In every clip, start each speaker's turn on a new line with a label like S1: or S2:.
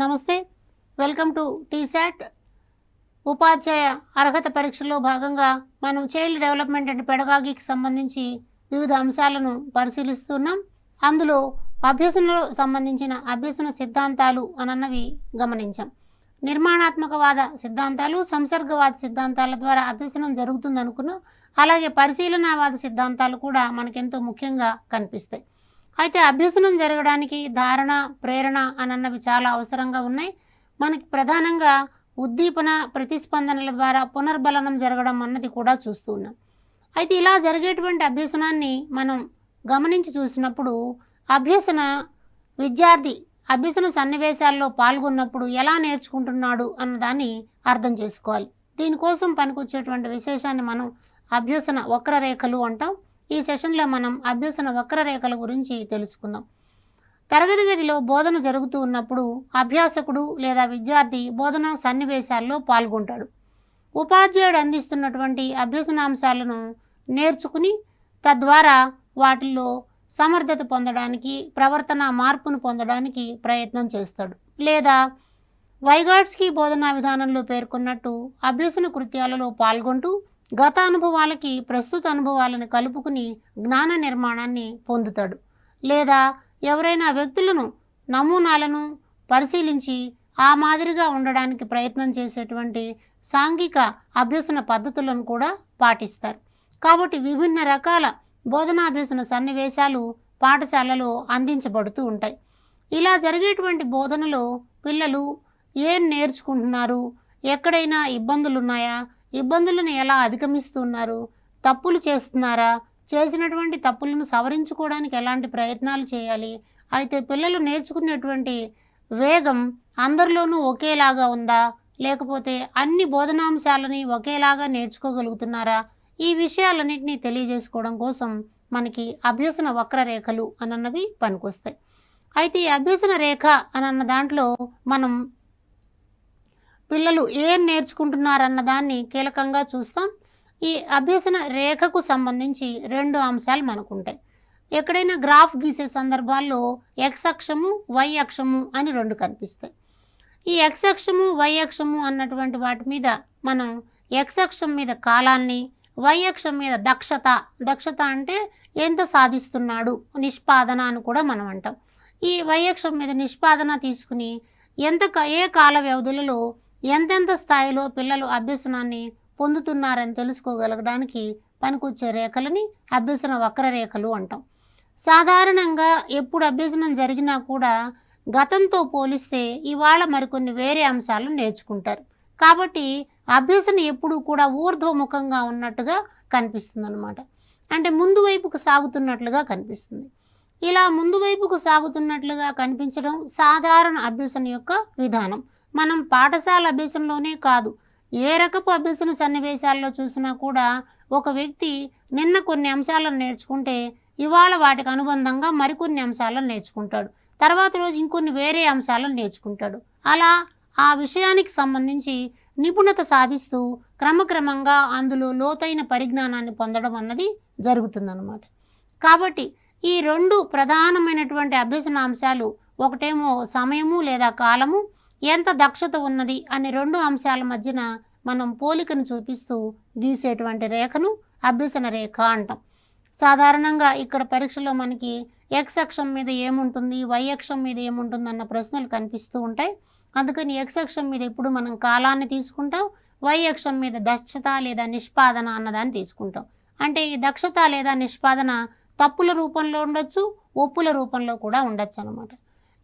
S1: నమస్తే, welcome to T-SAT. ఉపాధ్యాయ అర్హత పరీక్షలో భాగంగా మనం చైల్డ్ డెవలప్మెంట్ అండ్ పెడగాగికి సంబంధించి వివిధ అంశాలను పరిశీలిస్తున్నాం. అందులో అభ్యసనలో సంబంధించిన అభ్యసన సిద్ధాంతాలు అన్నవి గమనించాం. నిర్మాణాత్మకవాద సిద్ధాంతాలు, సంసర్గవాద సిద్ధాంతాల ద్వారా అభ్యసనం జరుగుతుంది అనుకున్నాం. అలాగే పరిశీలనావాద సిద్ధాంతాలు కూడా మనకెంతో ముఖ్యంగా కనిపిస్తాయి. అయితే అభ్యసనం జరగడానికి ధారణ, ప్రేరణ అన్నవి చాలా అవసరంగా ఉన్నాయి. మనకి ప్రధానంగా ఉద్దీపన, ప్రతిస్పందనల ద్వారా పునర్బలనం జరగడం అన్నది కూడా చూస్తూ ఉన్నాం. అయితే ఇలా జరిగేటువంటి అభ్యసనాన్ని మనం గమనించి చూసినప్పుడు విద్యార్థి అభ్యసన సన్నివేశాల్లో పాల్గొన్నప్పుడు ఎలా నేర్చుకుంటున్నాడు అన్నదాన్ని అర్థం చేసుకోవాలి. దీనికోసం పనికొచ్చేటువంటి విశేషాన్ని మనం అభ్యసన వక్రరేఖలు అంటాం. ఈ సెషన్లో మనం అభ్యసన వక్రరేఖల గురించి తెలుసుకుందాం. తరగతి గదిలో బోధన జరుగుతూ ఉన్నప్పుడు అభ్యాసకుడు లేదా విద్యార్థి బోధనా సన్నివేశాల్లో పాల్గొంటాడు. ఉపాధ్యాయుడు అందిస్తున్నటువంటి అభ్యసనాంశాలను నేర్చుకుని తద్వారా వాటిల్లో సమర్థత పొందడానికి, ప్రవర్తన మార్పును పొందడానికి ప్రయత్నం చేస్తాడు. లేదా వైగాట్స్కీ బోధనా విధానంలో పేర్కొన్నట్టు అభ్యసన కృత్యాలలో పాల్గొంటూ గత అనుభవాలకి ప్రస్తుత అనుభవాలను కలుపుకుని జ్ఞాన నిర్మాణాన్ని పొందుతాడు. లేదా ఎవరైనా వ్యక్తులను, నమూనాలను పరిశీలించి ఆ మాదిరిగా ఉండడానికి ప్రయత్నం చేసేటువంటి సాంఘిక అభ్యసన పద్ధతులను కూడా పాటిస్తారు. కాబట్టి విభిన్న రకాల బోధనాభ్యసన సన్నివేశాలు పాఠశాలలో అందించబడుతూ ఉంటాయి. ఇలా జరిగేటువంటి బోధనలో పిల్లలు ఏం నేర్చుకుంటున్నారు, ఎక్కడైనా ఇబ్బందులు ఉన్నాయా, ఇబ్బందులను ఎలా అధిగమిస్తున్నారు, తప్పులు చేస్తున్నారా, చేసినటువంటి తప్పులను సవరించుకోవడానికి ఎలాంటి ప్రయత్నాలు చేయాలి, అయితే పిల్లలు నేర్చుకునేటువంటి వేగం అందరిలోనూ ఒకేలాగా ఉందా, లేకపోతే అన్ని బోధనాంశాలని ఒకేలాగా నేర్చుకోగలుగుతున్నారా, ఈ విషయాలన్నింటినీ తెలియజేసుకోవడం కోసం మనకి అభ్యసన వక్రరేఖలు అన్నవి పనికొస్తాయి. అయితే ఈ అభ్యసన రేఖ అన్న దాంట్లో మనం పిల్లలు ఏం నేర్చుకుంటున్నారన్న దాన్ని కీలకంగా చూస్తాం. ఈ అభ్యసన రేఖకు సంబంధించి రెండు అంశాలు మనకుంటాయి. ఎక్కడైనా గ్రాఫ్ గీసే సందర్భాల్లో ఎక్స్ అక్షము, వై అక్షము అని రెండు కనిపిస్తాయి. ఈ ఎక్స్ అక్షము, వై అక్షము అన్నటువంటి వాటి మీద మనం ఎక్స్ అక్షం మీద కాలాన్ని, వై అక్షం మీద దక్షత అంటే ఎంత సాధిస్తున్నాడు, నిష్పాదన అని కూడా మనం అంటాం. ఈ వై అక్షం మీద నిష్పాదన తీసుకుని ఏ కాల వ్యవధులలో ఎంతెంత స్థాయిలో పిల్లలు అభ్యసనాన్ని పొందుతున్నారని తెలుసుకోగలగడానికి పనికొచ్చే రేఖలని అభ్యసన వక్రరేఖలు అంటాం. సాధారణంగా ఎప్పుడు అభ్యసనం జరిగినా కూడా గతంతో పోలిస్తే ఇవాళ మరికొన్ని వేరే అంశాలను నేర్చుకుంటారు. కాబట్టి అభ్యసన ఎప్పుడు కూడా ఊర్ధ్వముఖంగా ఉన్నట్టుగా కనిపిస్తుంది అన్నమాట. అంటే ముందు వైపుకు సాగుతున్నట్లుగా కనిపిస్తుంది. ఇలా ముందు వైపుకు సాగుతున్నట్లుగా కనిపించడం సాధారణ అభ్యసన యొక్క విధానం. మనం పాఠశాల అభ్యసనలోనే కాదు, ఏ రకపు అభ్యసన సన్నివేశాల్లో చూసినా కూడా ఒక వ్యక్తి నిన్న కొన్ని అంశాలను నేర్చుకుంటే ఇవాళ వాటికి అనుబంధంగా మరికొన్ని అంశాలను నేర్చుకుంటాడు, తర్వాత రోజు ఇంకొన్ని వేరే అంశాలను నేర్చుకుంటాడు. అలా ఆ విషయానికి సంబంధించి నిపుణత సాధిస్తూ క్రమక్రమంగా అందులో లోతైన పరిజ్ఞానాన్ని పొందడం అన్నది జరుగుతుందన్నమాట. కాబట్టి ఈ రెండు ప్రధానమైనటువంటి అభ్యసన అంశాలు, ఒకటేమో సమయము లేదా కాలము, ఎంత దక్షత ఉన్నది అనే రెండు అంశాల మధ్యన మనం పోలికను చూపిస్తూ గీసేటువంటి రేఖను అభ్యసన రేఖ అంటాం. సాధారణంగా ఇక్కడ పరీక్షలో మనకి ఎక్స్ అక్షం మీద ఏముంటుంది, వై అక్షం మీద ఏముంటుంది అన్న ప్రశ్నలు కనిపిస్తూ ఉంటాయి. అందుకని ఎక్స్ అక్షం మీద ఎప్పుడు మనం కాలాన్ని తీసుకుంటాం, వై అక్షం మీద దక్షత లేదా నిష్పాదన అన్నదాన్ని తీసుకుంటాం. అంటే ఈ దక్షత లేదా నిష్పాదన తప్పుల రూపంలో ఉండొచ్చు, ఒప్పుల రూపంలో కూడా ఉండొచ్చు అన్నమాట.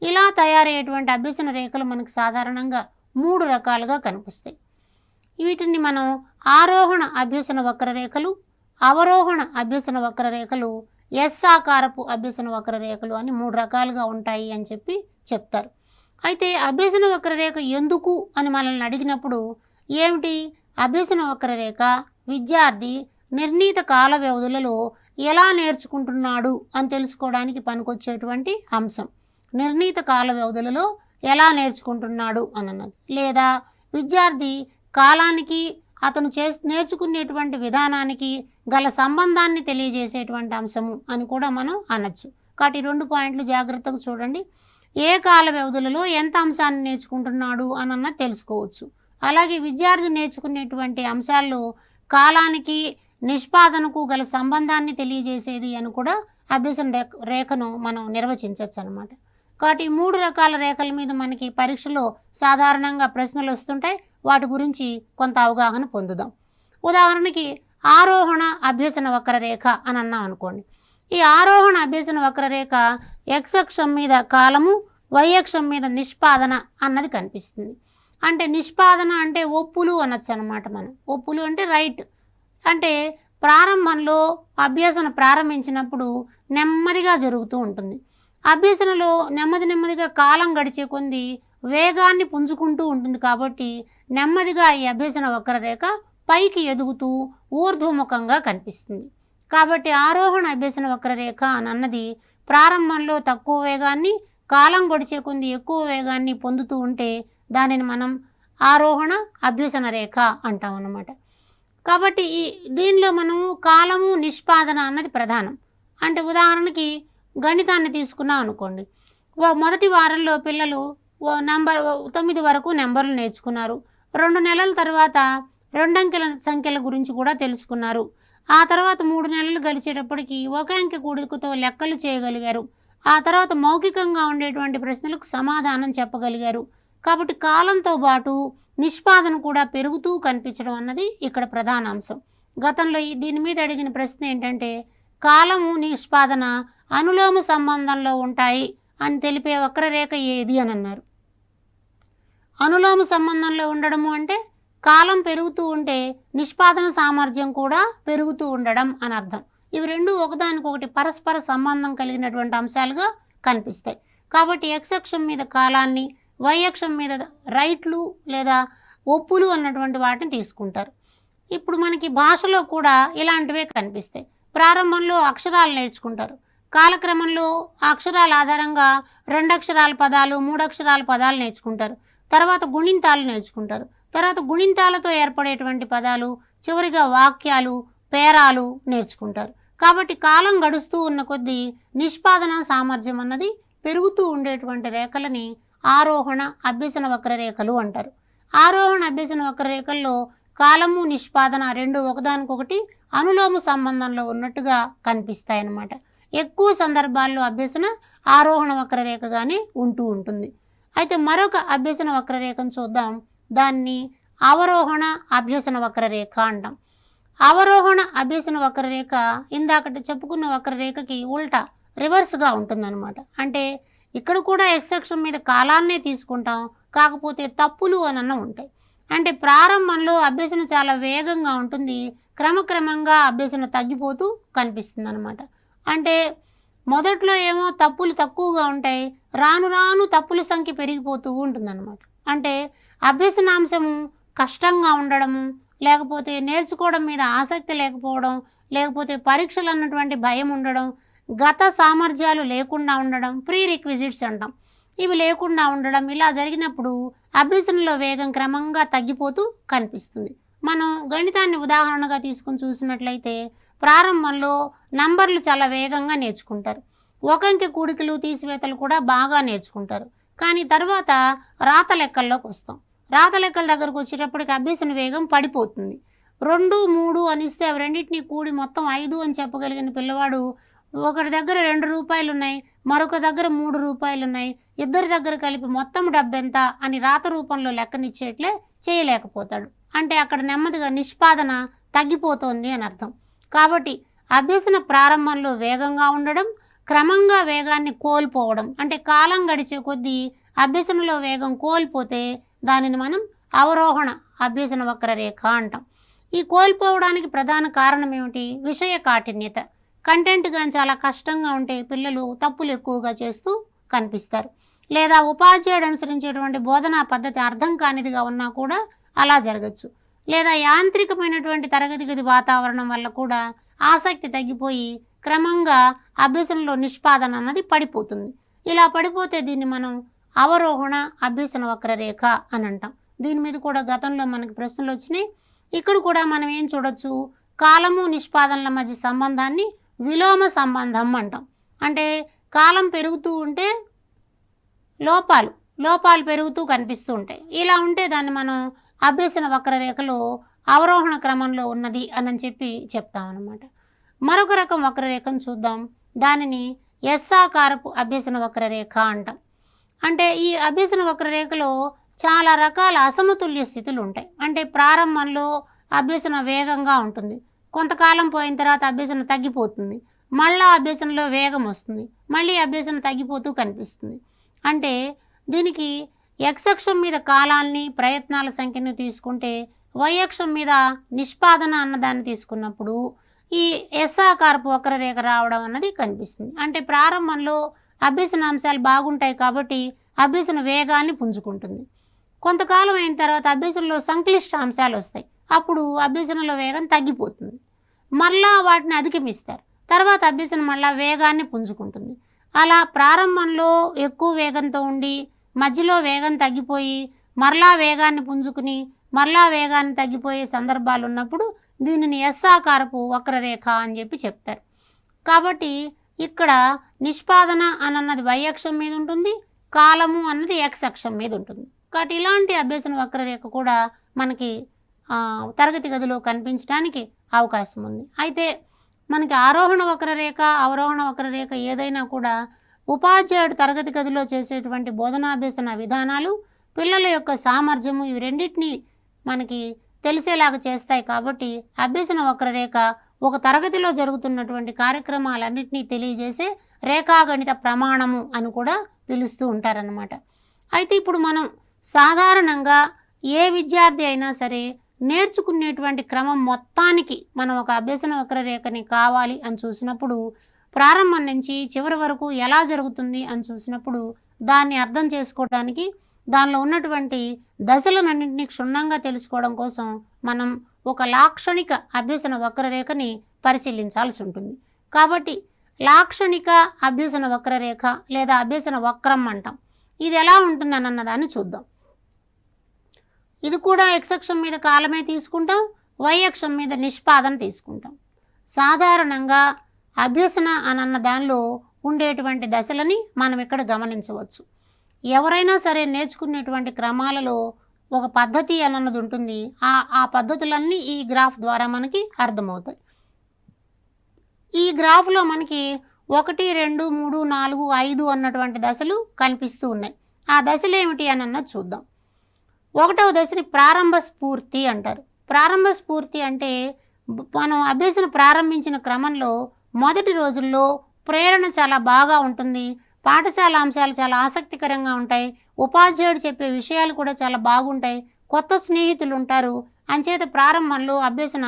S1: ఇలా తయారయ్యేటువంటి అభ్యసన రేఖలు మనకు సాధారణంగా మూడు రకాలుగా కనిపిస్తాయి. వీటిని మనం ఆరోహణ అభ్యసన వక్రరేఖలు, అవరోహణ అభ్యసన వక్రరేఖలు, ఎస్ ఆకారపు అభ్యసన వక్రరేఖలు అని మూడు రకాలుగా ఉంటాయి అని చెప్తారు. అయితే అభ్యసన వక్రరేఖ ఎందుకు అని మనల్ని అడిగినప్పుడు ఏమిటి, అభ్యసన వక్రరేఖ విద్యార్థి నిర్ణీత కాల వ్యవధులలో ఎలా నేర్చుకుంటున్నాడు అని తెలుసుకోవడానికి పనికొచ్చేటువంటి అంశం. నిర్ణీత కాల వ్యవధులలో ఎలా నేర్చుకుంటున్నాడు అన్నది, లేదా విద్యార్థి కాలానికి అతను నేర్చుకునేటువంటి విధానానికి గల సంబంధాన్ని తెలియజేసేటువంటి అంశము అని కూడా మనం అనొచ్చు. కాబట్టి రెండు పాయింట్లు జాగ్రత్తగా చూడండి. ఏ కాల వ్యవధులలో ఎంత అంశాన్ని నేర్చుకుంటున్నాడు అన్న తెలుసుకోవచ్చు. అలాగే విద్యార్థి నేర్చుకునేటువంటి అంశాల్లో కాలానికి నిష్పాదనకు గల సంబంధాన్ని తెలియజేసేది అని కూడా అభ్యసన రేఖను మనం నిర్వచించవచ్చు అనమాట. కాబట్టి ఈ 3 రకాల రేఖల మీద మనకి పరీక్షలో సాధారణంగా ప్రశ్నలు వస్తుంటాయి. వాటి గురించి కొంత అవగాహన పొందుదాం. ఉదాహరణకి ఆరోహణ అభ్యసన వక్రరేఖ అని అన్నాం అనుకోండి. ఈ ఆరోహణ అభ్యసన వక్రరేఖ ఎక్స్ అక్షం మీద కాలము, వై అక్షం మీద నిష్పాదన అన్నది కనిపిస్తుంది. అంటే నిష్పాదన అంటే ఒప్పులు అనొచ్చు అనమాట. మనం ఒప్పులు అంటే రైట్. అంటే ప్రారంభంలో అభ్యసన ప్రారంభించినప్పుడు నెమ్మదిగా జరుగుతూ ఉంటుంది. అభ్యసనలో నెమ్మదిగా కాలం గడిచే కొద్దీ వేగాన్ని పుంజుకుంటూ ఉంటుంది. కాబట్టి నెమ్మదిగా ఈ అభ్యసన వక్రరేఖ పైకి ఎదుగుతూ ఊర్ధ్వముఖంగా కనిపిస్తుంది. కాబట్టి ఆరోహణ అభ్యసన వక్రరేఖ అని అన్నది ప్రారంభంలో తక్కువ వేగాన్ని, కాలం గడిచే కొద్దీ ఎక్కువ వేగాన్ని పొందుతూ ఉంటే దానిని మనం ఆరోహణ అభ్యసన రేఖ అంటాం అన్నమాట. కాబట్టి దీనిలో మనము కాలము, నిష్పాదన అన్నది ప్రధానం. అంటే ఉదాహరణకి గణితాన్ని తీసుకున్నాం అనుకోండి. మొదటి వారంలో పిల్లలు 9 వరకు నెంబర్లు నేర్చుకున్నారు. 2 నెలల తర్వాత 2 అంకెల సంఖ్యల గురించి కూడా తెలుసుకున్నారు. ఆ తర్వాత 3 నెలలు గడిచేటప్పటికి 1 అంకె కూడికతో లెక్కలు చేయగలిగారు. ఆ తర్వాత మౌఖికంగా ఉండేటువంటి ప్రశ్నలకు సమాధానం చెప్పగలిగారు. కాబట్టి కాలంతో పాటు నిష్పాదన కూడా పెరుగుతూ కనిపించడం అన్నది ఇక్కడ ప్రధాన అంశం. గతంలో దీని మీద అడిగిన ప్రశ్న ఏంటంటే కాలము, నిష్పాదన అనులోమ సంబంధంలో ఉంటాయి అని తెలిపే వక్రరేఖ ఏది అని అన్నారు. అనులోమ సంబంధంలో ఉండడము అంటే కాలం పెరుగుతూ ఉంటే నిష్పాదన సామర్థ్యం కూడా పెరుగుతూ ఉండడం అని అర్థం. ఇవి రెండు ఒకదానికొకటి పరస్పర సంబంధం కలిగినటువంటి అంశాలుగా కనిపిస్తాయి. కాబట్టి ఎక్స్ అక్షం మీద కాలాన్ని, వై అక్షం మీద రైట్లు లేదా ఒప్పులు అన్నటువంటి వాటిని తీసుకుంటారు. ఇప్పుడు మనకి భాషలో కూడా ఇలాంటివే కనిపిస్తాయి. ప్రారంభంలో అక్షరాలు నేర్చుకుంటారు. కాలక్రమంలో ఆ అక్షరాల ఆధారంగా 2 అక్షరాల పదాలు, 3 అక్షరాల పదాలు నేర్చుకుంటారు. తర్వాత గుణింతాలు నేర్చుకుంటారు. తర్వాత గుణింతాలతో ఏర్పడేటువంటి పదాలు, చివరిగా వాక్యాలు, పేరాలు నేర్చుకుంటారు. కాబట్టి కాలం గడుస్తూ ఉన్న కొద్దీ నిష్పాదన సామర్థ్యం అన్నది పెరుగుతూ ఉండేటువంటి రేఖలని ఆరోహణ అభ్యసన వక్రరేఖలు అంటారు. ఆరోహణ అభ్యసన వక్రరేఖల్లో కాలము, నిష్పాదన రెండు ఒకదానికొకటి అనులోమ సంబంధంలో ఉన్నట్టుగా కనిపిస్తాయన్నమాట. ఎక్కువ సందర్భాల్లో అభ్యసన ఆరోహణ వక్రరేఖగానే ఉంటూ ఉంటుంది. అయితే మరొక అభ్యసన వక్రరేఖను చూద్దాం. దాన్ని అవరోహణ అభ్యసన వక్రరేఖ అంటాం. అవరోహణ అభ్యసన వక్రరేఖ ఇందాకటి చెప్పుకున్న వక్రరేఖకి ఉల్టా రివర్స్గా ఉంటుందన్నమాట. అంటే ఇక్కడ కూడా ఎక్స్ అక్షం మీద కాలాన్నే తీసుకుంటాం, కాకపోతే తప్పులు అనన్న ఉంటాయి. అంటే ప్రారంభంలో అభ్యసన చాలా వేగంగా ఉంటుంది, క్రమక్రమంగా అభ్యసన తగ్గిపోతూ కనిపిస్తుంది అనమాట. అంటే మొదట్లో ఏమో తప్పులు తక్కువగా ఉంటాయి, రాను రాను తప్పుల సంఖ్య పెరిగిపోతూ ఉంటుందన్నమాట. అంటే అభ్యసనాంశము కష్టంగా ఉండడము, లేకపోతే నేర్చుకోవడం మీద ఆసక్తి లేకపోవడం, లేకపోతే పరీక్షలు అన్నటువంటి భయం ఉండడం, గత సామర్థ్యాలు లేకుండా ఉండడం, ప్రీ రిక్విజిట్స్ అంటాం, ఇవి లేకుండా ఉండడం, ఇలా జరిగినప్పుడు అభ్యసనలో వేగం క్రమంగా తగ్గిపోతూ కనిపిస్తుంది. మనం గణితాన్ని ఉదాహరణగా తీసుకుని చూసినట్లయితే ప్రారంభంలో నంబర్లు చాలా వేగంగా నేర్చుకుంటారు. 1 అంకె కూడికలు, తీసివేతలు కూడా బాగా నేర్చుకుంటారు. కానీ తర్వాత రాత లెక్కల్లోకి వస్తాం. రాత లెక్కల దగ్గరకు వచ్చేటప్పటికి అభ్యసన వేగం పడిపోతుంది. 2, 3 అనిస్తే అవి రెండింటినీ కూడి మొత్తం 5 అని చెప్పగలిగిన పిల్లవాడు ఒకరి దగ్గర 2 రూపాయలు ఉన్నాయి, మరొక దగ్గర 3 రూపాయలు ఉన్నాయి, ఇద్దరి దగ్గర కలిపి మొత్తం డబ్బు ఎంత అని రాత రూపంలో లెక్కనిచ్చేట్లే చేయలేకపోతాడు. అంటే అక్కడ నెమ్మదిగా నిష్పాదన తగ్గిపోతోంది అని అర్థం. కాబట్టి అభ్యసన ప్రారంభంలో వేగంగా ఉండడం, క్రమంగా వేగాన్ని కోల్పోవడం, అంటే కాలం గడిచే కొద్దీ అభ్యసనలో వేగం కోల్పోతే దానిని మనం అవరోహణ అభ్యసన వక్రరేఖ అంటాం. ఈ కోల్పోవడానికి ప్రధాన కారణం ఏమిటి? విషయ కాఠిన్యత. కంటెంట్ కానీ చాలా కష్టంగా ఉంటే పిల్లలు తప్పులు ఎక్కువగా చేస్తూ కనిపిస్తారు. లేదా ఉపాధ్యాయుడు అనుసరించేటువంటి బోధనా పద్ధతి అర్థం కానిదిగా ఉన్నా కూడా అలా జరగచ్చు. లేదా యాంత్రికమైనటువంటి తరగతి గది వాతావరణం వల్ల కూడా ఆసక్తి తగ్గిపోయి క్రమంగా అభ్యసనలో నిష్పాదన అన్నది పడిపోతుంది. ఇలా పడిపోతే దీన్ని మనం అవరోహణ అభ్యసన వక్రరేఖ అని అంటాం. దీని మీద కూడా గతంలో మనకి ప్రశ్నలు వచ్చినాయి. ఇక్కడ కూడా మనం ఏం చూడొచ్చు? కాలము, నిష్పాదనల మధ్య సంబంధాన్ని విలోమ సంబంధం అంటాం. అంటే కాలం పెరుగుతూ ఉంటే లోపాలు లోపాలు పెరుగుతూ కనిపిస్తూ ఉంటాయి. ఇలా ఉంటే దాన్ని మనం అభ్యసన వక్రరేఖలో అవరోహణ క్రమంలో ఉన్నది అని చెప్పి చెప్తామన్నమాట. మరొక రకం వక్రరేఖను చూద్దాం. దానిని ఎస్ ఆకారపు అభ్యసన వక్రరేఖ అంటాం. అంటే ఈ అభ్యసన వక్రరేఖలో చాలా రకాల అసమతుల్య స్థితులు ఉంటాయి. అంటే ప్రారంభంలో అభ్యసన వేగంగా ఉంటుంది, కొంతకాలం పోయిన తర్వాత అభ్యసన తగ్గిపోతుంది, మళ్ళీ అభ్యసనలో వేగం వస్తుంది, మళ్ళీ అభ్యసన తగ్గిపోతూ కనిపిస్తుంది. అంటే దీనికి ఎక్స్ అక్షం మీద కాలాన్ని ప్రయత్నాల సంఖ్యను తీసుకుంటే, వై అక్షం మీద నిష్పాదన అన్నదాన్ని తీసుకున్నప్పుడు ఈ ఎస్ ఆకారపు వక్రరేఖ రావడం అన్నది కనిపిస్తుంది. అంటే ప్రారంభంలో అభ్యసనాంశాలు బాగుంటాయి కాబట్టి అభ్యసన వేగాన్ని పుంజుకుంటుంది. కొంతకాలం అయిన తర్వాత అభ్యసనలో సంక్లిష్ట అంశాలు వస్తాయి, అప్పుడు అభ్యసనలో వేగం తగ్గిపోతుంది, మళ్ళా వాటిని అధిగమిస్తారు, తర్వాత అభ్యసన మళ్ళా వేగాన్ని పుంజుకుంటుంది. అలా ప్రారంభంలో ఎక్కువ వేగంతో ఉండి మధ్యలో వేగం తగ్గిపోయి మరలా వేగాన్ని పుంజుకుని మరలా వేగాన్ని తగ్గిపోయే సందర్భాలు ఉన్నప్పుడు దీనిని ఎస్ ఆకారపు వక్రరేఖ అని చెప్పి చెప్తారు. కాబట్టి ఇక్కడ నిష్పాదన అన్నది వై అక్షం మీద ఉంటుంది, కాలము అన్నది ఎక్స్ అక్షం మీద ఉంటుంది. కాబట్టి ఇలాంటి అభ్యసన వక్రరేఖ కూడా మనకి తరగతి గదిలో కనిపించడానికి అవకాశం ఉంది. అయితే మనకి ఆరోహణ వక్రరేఖ అవరోహణ వక్రరేఖ ఏదైనా కూడా ఉపాధ్యాయుడు తరగతి గదిలో చేసేటువంటి బోధనాభ్యసన విధానాలు, పిల్లల యొక్క సామర్థ్యము, ఇవి రెండింటినీ మనకి తెలిసేలాగా చేస్తాయి. కాబట్టి అభ్యసన వక్రరేఖ ఒక తరగతిలో జరుగుతున్నటువంటి కార్యక్రమాలన్నింటినీ తెలియజేసే రేఖాగణిత ప్రమాణము అని కూడా పిలుస్తూ ఉంటారన్నమాట. అయితే ఇప్పుడు మనం సాధారణంగా ఏ విద్యార్థి అయినా సరే నేర్చుకునేటువంటి క్రమం మొత్తానికి మనం ఒక అభ్యసన వక్రరేఖని కావాలి అని చూసినప్పుడు, ప్రారంభం నుంచి చివరి వరకు ఎలా జరుగుతుంది అని చూసినప్పుడు దాన్ని అర్థం చేసుకోవడానికి, దానిలో ఉన్నటువంటి దశలన్నింటినీ క్షుణ్ణంగా తెలుసుకోవడం కోసం మనం ఒక లాక్షణిక అభ్యసన వక్రరేఖని పరిశీలించాల్సి ఉంటుంది. కాబట్టి లాక్షణిక అభ్యసన వక్రరేఖ లేదా అభ్యసన వక్రం అంటాం. ఇది ఎలా ఉంటుంది అన్నదాన్ని చూద్దాం. ఇది కూడా ఎక్స్ అక్షం మీద కాలమే తీసుకుంటాం, వై అక్షం మీద నిష్పాదన తీసుకుంటాం. సాధారణంగా అభ్యసన అన్న దానిలో ఉండేటువంటి దశలని మనం ఇక్కడ గమనించవచ్చు. ఎవరైనా సరే నేర్చుకునేటువంటి క్రమాలలో ఒక పద్ధతి అన్నది ఉంటుంది. ఆ పద్ధతులన్నీ ఈ గ్రాఫ్ ద్వారా మనకి అర్థమవుతాయి. ఈ గ్రాఫ్లో మనకి 1, 2, 3, 4, 5 అన్నటువంటి దశలు కనిపిస్తూ ఉన్నాయి. ఆ దశలు ఏమిటి అన్నది చూద్దాం. 1వ దశని ప్రారంభ స్ఫూర్తి అంటారు. ప్రారంభ స్ఫూర్తి అంటే మనం అభ్యసన ప్రారంభించిన క్రమంలో మొదటి రోజుల్లో ప్రేరణ చాలా బాగా ఉంటుంది, పాఠశాల అంశాలు చాలా ఆసక్తికరంగా ఉంటాయి, ఉపాధ్యాయుడు చెప్పే విషయాలు కూడా చాలా బాగుంటాయి, కొత్త స్నేహితులు ఉంటారు, అంచేత ప్రారంభంలో అభ్యసన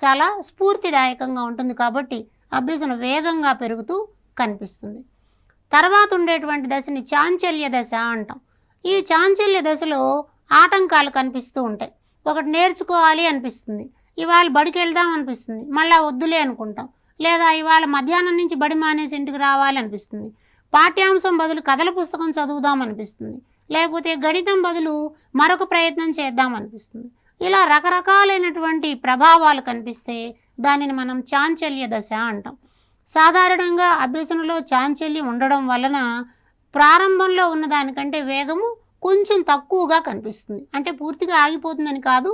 S1: చాలా స్ఫూర్తిదాయకంగా ఉంటుంది. కాబట్టి అభ్యసన వేగంగా పెరుగుతూ కనిపిస్తుంది. తర్వాత ఉండేటువంటి దశని చాంచల్య దశ అంటాం. ఈ చాంచల్య దశలో ఆటంకాలు కనిపిస్తూ ఉంటాయి. ఒకటి నేర్చుకోవాలి అనిపిస్తుంది, ఇవాళ బడికి వెళ్దాం అనిపిస్తుంది, మళ్ళీ వద్దులే అనుకుంటాం, లేదా ఇవాళ మధ్యాహ్నం నుంచి బడి మానేసి ఇంటికి రావాలి అనిపిస్తుంది, పాఠ్యాంశం బదులు కథల పుస్తకం చదువుదాం అనిపిస్తుంది, లేకపోతే గణితం బదులు మరొక ప్రయత్నం చేద్దాం అనిపిస్తుంది. ఇలా రకరకాలైనటువంటి ప్రభావాలు కనిపిస్తే దానిని మనం చాంచల్య దశ అంటాం. సాధారణంగా అభ్యసనలో చాంచల్యం ఉండడం వలన ప్రారంభంలో ఉన్నదానికంటే వేగము కొంచెం తక్కువగా కనిపిస్తుంది. అంటే పూర్తిగా ఆగిపోతుందని కాదు,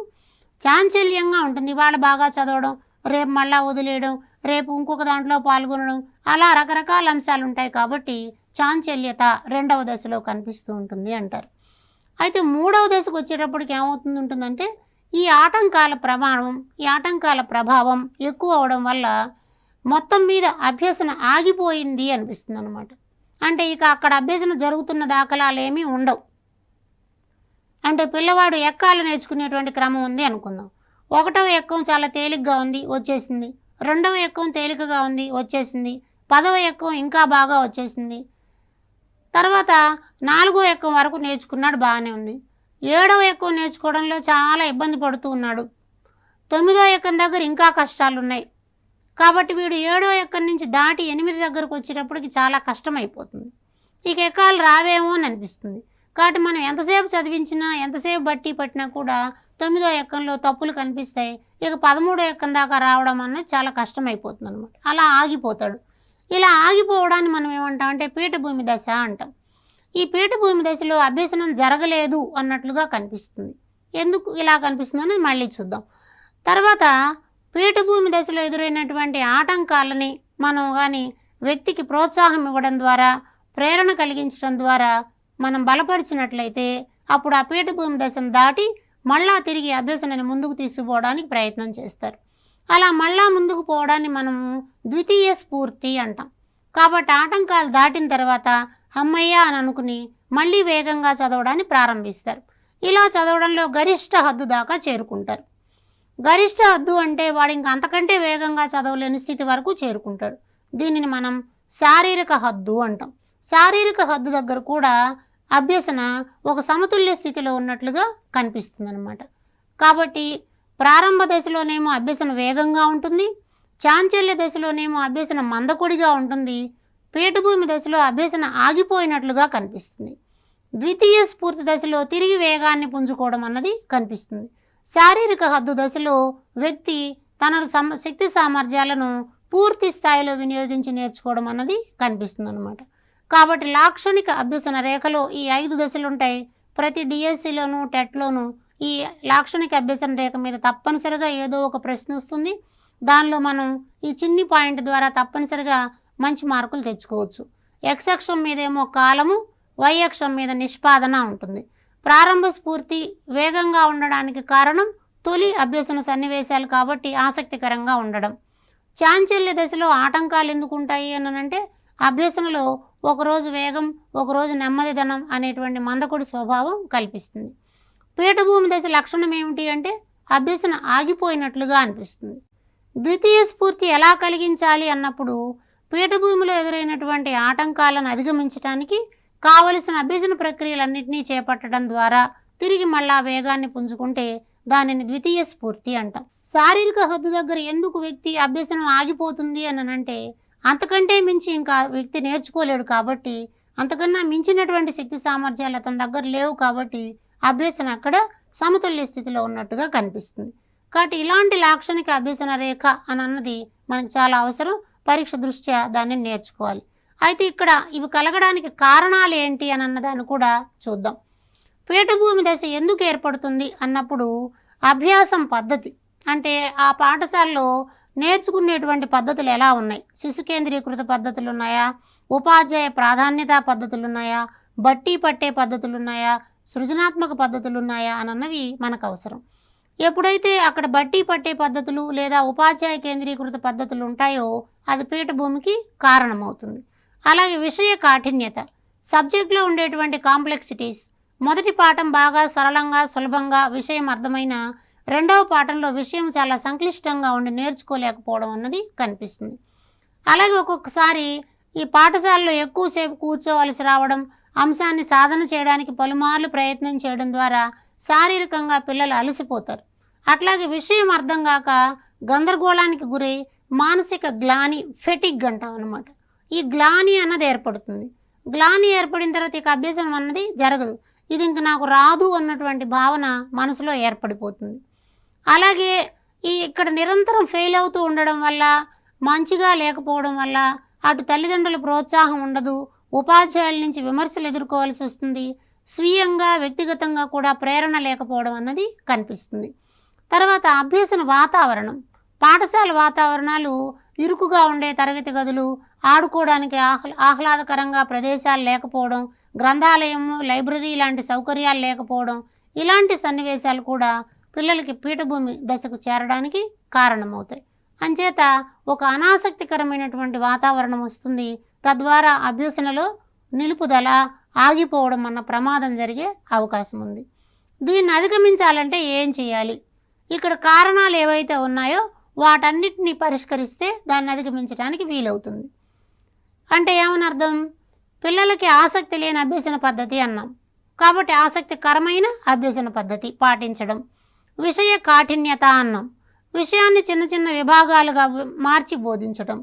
S1: చాంచల్యంగా ఉంటుంది. ఇవాళ బాగా చదవడం, రేపు మళ్ళా వదిలేయడం, రేపు ఇంకొక దాంట్లో పాల్గొనడం, అలా రకరకాల అంశాలు ఉంటాయి. కాబట్టి చాంచల్యత 2వ దశలో కనిపిస్తూ ఉంటుంది అంటారు. అయితే 3వ దశకు వచ్చేటప్పటికి ఏమవుతుంది ఉంటుందంటే ఈ ఆటంకాల ప్రమాణం, ఈ ఆటంకాల ప్రభావం ఎక్కువ అవడం వల్ల మొత్తం మీద అభ్యసన ఆగిపోయింది అనిపిస్తుంది అనమాట. అంటే ఇక అక్కడ అభ్యసన జరుగుతున్న దాఖలాలు ఏమీ ఉండవు. అంటే పిల్లవాడు ఎక్కాలు నేర్చుకునేటువంటి క్రమం ఉంది అనుకుందాం. 1వ ఎక్కం చాలా తేలిగ్గా ఉంది, వచ్చేసింది. 2వ ఎక్కం తేలికగా ఉంది, వచ్చేసింది. 10వ ఎక్కం ఇంకా బాగా వచ్చేసింది. తర్వాత 4వ ఎక్కం వరకు నేర్చుకున్నాడు, బాగానే ఉంది. 7వ ఎక్కం నేర్చుకోవడంలో చాలా ఇబ్బంది పడుతూ ఉన్నాడు. 9వ ఎక్కం దగ్గర ఇంకా కష్టాలు ఉన్నాయి. కాబట్టి వీడు 7వ ఎక్కం నుంచి దాటి 8 దగ్గరకు వచ్చేటప్పటికి చాలా కష్టమైపోతుంది. ఇక ఎక్కాలు రావేమో అని అనిపిస్తుంది. కాబట్టి మనం ఎంతసేపు చదివించినా, ఎంతసేపు బట్టి పట్టినా కూడా 9వ ఎక్కంలో తప్పులు కనిపిస్తాయి. ఇక 13వ ఎక్కం దాకా రావడం అన్నది చాలా కష్టమైపోతుంది అనమాట. అలా ఆగిపోతాడు. ఇలా ఆగిపోవడాన్ని మనం ఏమంటాం అంటే పీఠభూమి దశ అంటాం. ఈ పీఠభూమి దశలో అభ్యసనం జరగలేదు అన్నట్లుగా కనిపిస్తుంది. ఎందుకు ఇలా కనిపిస్తుందని మళ్ళీ చూద్దాం. తర్వాత పీఠభూమి దశలో ఎదురైనటువంటి ఆటంకాలని మనం కానీ వ్యక్తికి ప్రోత్సాహం ఇవ్వడం ద్వారా, ప్రేరణ కలిగించడం ద్వారా మనం బలపరిచినట్లయితే అప్పుడు ఆ పీఠభూమి దశను దాటి మళ్ళా తిరిగి అభ్యసనాన్ని ముందుకు తీసుకుపోవడానికి ప్రయత్నం చేస్తారు. అలా మళ్ళా ముందుకు పోవడాన్ని మనము ద్వితీయ స్ఫూర్తి అంటాం. కాబట్టి ఆటంకాలు దాటిన తర్వాత అమ్మయ్య అని అనుకుని మళ్ళీ వేగంగా చదవడాన్ని ప్రారంభిస్తారు. ఇలా చదవడంలో గరిష్ట హద్దు దాకా చేరుకుంటారు. గరిష్ట హద్దు అంటే వాడు ఇంకా అంతకంటే వేగంగా చదవలేని స్థితి వరకు చేరుకుంటాడు. దీనిని మనం శారీరక హద్దు అంటాం. శారీరక హద్దు దగ్గర కూడా అభ్యసన ఒక సమతుల్య స్థితిలో ఉన్నట్లుగా కనిపిస్తుంది అన్నమాట. కాబట్టి ప్రారంభ దశలోనేమో అభ్యసన వేగంగా ఉంటుంది, చాంచల్య దశలోనేమో అభ్యసన మందకొడిగా ఉంటుంది, పీఠభూమి దశలో అభ్యసన ఆగిపోయినట్లుగా కనిపిస్తుంది. ద్వితీయ స్ఫూర్తి దశలో తిరిగి వేగాన్ని పుంజుకోవడం అన్నది కనిపిస్తుంది. శారీరక హద్దు దశలో వ్యక్తి తన శక్తి సామర్థ్యాలను పూర్తి స్థాయిలో వినియోగించి నేర్చుకోవడం అన్నది కనిపిస్తుంది అన్నమాట. కాబట్టి లాక్షణిక అభ్యసన రేఖలో ఈ 5 దశలు ఉంటాయి. ప్రతి డిఎస్సిలోను టెట్లోను ఈ లాక్షణిక అభ్యసన రేఖ మీద తప్పనిసరిగా ఏదో ఒక ప్రశ్న వస్తుంది. దానిలో మనం ఈ చిన్ని పాయింట్ ద్వారా తప్పనిసరిగా మంచి మార్కులు తెచ్చుకోవచ్చు. ఎక్స్ అక్షం మీదేమో కాలము, వై అక్షం మీద నిష్పాదన ఉంటుంది. ప్రారంభ స్ఫూర్తి వేగంగా ఉండడానికి కారణం తొలి అభ్యసన సన్నివేశాలు కాబట్టి ఆసక్తికరంగా ఉండడం. చాంచల్య దశలో ఆటంకాలు ఎందుకు ఉంటాయి అంటే అభ్యసనలో ఒకరోజు వేగం, ఒకరోజు నెమ్మదిదనం అనేటువంటి మందకొడి స్వభావం కల్పిస్తుంది. పీఠభూమి దశ లక్షణం ఏమిటి అంటే అభ్యసన ఆగిపోయినట్లుగా అనిపిస్తుంది. ద్వితీయ స్ఫూర్తి ఎలా కలిగించాలి అన్నప్పుడు పీఠభూమిలో ఎదురైనటువంటి ఆటంకాలను అధిగమించడానికి కావలసిన అభ్యసన ప్రక్రియలన్నింటినీ చేపట్టడం ద్వారా తిరిగి మళ్ళా వేగాన్ని పుంజుకుంటే దానిని ద్వితీయ స్ఫూర్తి అంటాం. శారీరక హద్దు దగ్గర ఎందుకు వ్యక్తి అభ్యసనం ఆగిపోతుంది అంటే అంతకంటే మించి ఇంకా వ్యక్తి నేర్చుకోలేడు కాబట్టి, అంతకన్నా మించినటువంటి శక్తి సామర్థ్యాలు అతని దగ్గర లేవు కాబట్టి అభ్యసన అక్కడ సమతుల్య స్థితిలో ఉన్నట్టుగా కనిపిస్తుంది. కాబట్టి ఇలాంటి లాక్షణిక అభ్యసన రేఖ అన్నది మనకు చాలా అవసరం. పరీక్ష దృష్ట్యా దాన్ని నేర్చుకోవాలి. అయితే ఇక్కడ ఇవి కలగడానికి కారణాలు ఏంటి అన్నదాన్ని కూడా చూద్దాం. పీఠభూమి దశ ఎందుకు ఏర్పడుతుంది అన్నప్పుడు అభ్యాసం పద్ధతి అంటే ఆ పాఠశాలలో నేర్చుకునేటువంటి పద్ధతులు ఎలా ఉన్నాయి, శిశు కేంద్రీకృత పద్ధతులు ఉన్నాయా, ఉపాధ్యాయ ప్రాధాన్యత పద్ధతులు ఉన్నాయా, బట్టి పట్టే పద్ధతులు ఉన్నాయా, సృజనాత్మక పద్ధతులు ఉన్నాయా అన్నవి మనకు అవసరం. ఎప్పుడైతే అక్కడ బట్టి పట్టే పద్ధతులు లేదా ఉపాధ్యాయ కేంద్రీకృత పద్ధతులు ఉంటాయో అది పీఠభూమికి కారణమవుతుంది. అలాగే విషయ కాఠిన్యత, సబ్జెక్ట్లో ఉండేటువంటి కాంప్లెక్సిటీస్, మొదటి పాఠం బాగా సరళంగా సులభంగా విషయం అర్థమైన రెండవ పాఠంలో విషయం చాలా సంక్లిష్టంగా ఉండి నేర్చుకోలేకపోవడం అన్నది కనిపిస్తుంది. అలాగే ఒక్కొక్కసారి ఈ పాఠశాలలో ఎక్కువసేపు కూర్చోవలసి రావడం, అంశాన్ని సాధన చేయడానికి పలుమార్లు ప్రయత్నం చేయడం ద్వారా శారీరకంగా పిల్లలు అలసిపోతారు. అట్లాగే విషయం అర్థం కాక గందరగోళానికి గురై మానసిక గ్లాని, ఫెటిగ్ అంటాం అన్నమాట. ఈ గ్లాని అన్నది ఏర్పడుతుంది. గ్లాని ఏర్పడిన తర్వాత ఇక అభ్యసనం అన్నది జరగదు. ఇది ఇంక నాకు రాదు అన్నటువంటి భావన మనసులో ఏర్పడిపోతుంది. అలాగే ఇక్కడ నిరంతరం ఫెయిల్ అవుతూ ఉండడం వల్ల, మంచిగా లేకపోవడం వల్ల అటు తల్లిదండ్రుల ప్రోత్సాహం ఉండదు, ఉపాధ్యాయుల నుంచి విమర్శలు ఎదుర్కోవాల్సి వస్తుంది, స్వీయంగా వ్యక్తిగతంగా కూడా ప్రేరణ లేకపోవడం అన్నది కనిపిస్తుంది. తర్వాత అభ్యసన వాతావరణం, పాఠశాల వాతావరణాలు ఇరుకుగా ఉండే తరగతి గదులు, ఆడుకోవడానికి ఆహ్లాదకరంగా ప్రదేశాలు లేకపోవడం, గ్రంథాలయం, లైబ్రరీ లాంటి సౌకర్యాలు లేకపోవడం, ఇలాంటి సన్నివేశాలు కూడా పిల్లలకి పీఠభూమి దశకు చేరడానికి కారణమవుతాయి. అంచేత ఒక అనాసక్తికరమైనటువంటి వాతావరణం వస్తుంది. తద్వారా అభ్యసనలో నిలుపుదల, ఆగిపోవడం అన్న ప్రమాదం జరిగే అవకాశం ఉంది. దీన్ని అధిగమించాలంటే ఏం చేయాలి? ఇక్కడ కారణాలు ఏవైతే ఉన్నాయో వాటన్నిటిని పరిష్కరిస్తే దాన్ని అధిగమించడానికి వీలవుతుంది. అంటే ఏమని అర్థం? పిల్లలకి ఆసక్తి లేని అభ్యసన పద్ధతి అన్నాం కాబట్టి ఆసక్తికరమైన అభ్యసన పద్ధతి పాటించడం. విషయ కాఠిన్యత అన్నాం, విషయాన్ని చిన్న చిన్న విభాగాలుగా మార్చి బోధించడం.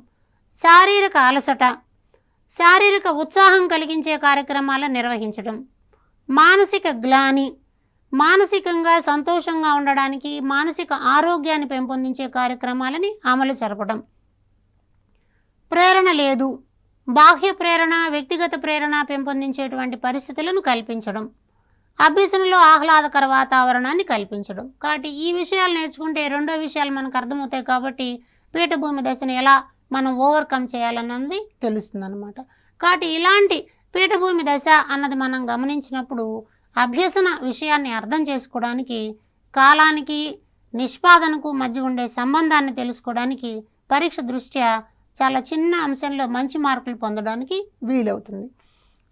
S1: శారీరక అలసట, శారీరక ఉత్సాహం కలిగించే కార్యక్రమాలను నిర్వహించడం. మానసిక గ్లాని, మానసికంగా సంతోషంగా ఉండడానికి మానసిక ఆరోగ్యాన్ని పెంపొందించే కార్యక్రమాలని అమలు జరపడం. ప్రేరణ లేదు, బాహ్య ప్రేరణ, వ్యక్తిగత ప్రేరణ పెంపొందించేటువంటి పరిస్థితులను కల్పించడం, అభ్యసనలో ఆహ్లాదకర వాతావరణాన్ని కల్పించడం. కాబట్టి ఈ విషయాలు నేర్చుకుంటే రెండో విషయాలు మనకు అర్థమవుతాయి. కాబట్టి పీఠభూమి దశను ఎలా మనం ఓవర్కమ్ చేయాలన్నది తెలుస్తుంది అనమాట. కాబట్టి ఇలాంటి పీఠభూమి దశ అన్నది మనం గమనించినప్పుడు అభ్యసన విషయాన్ని అర్థం చేసుకోవడానికి, కాలానికి నిష్పాదనకు మధ్య ఉండే సంబంధాన్ని తెలుసుకోవడానికి పరీక్ష దృష్ట్యా చాలా చిన్న అంశంలో మంచి మార్కులు పొందడానికి వీలవుతుంది.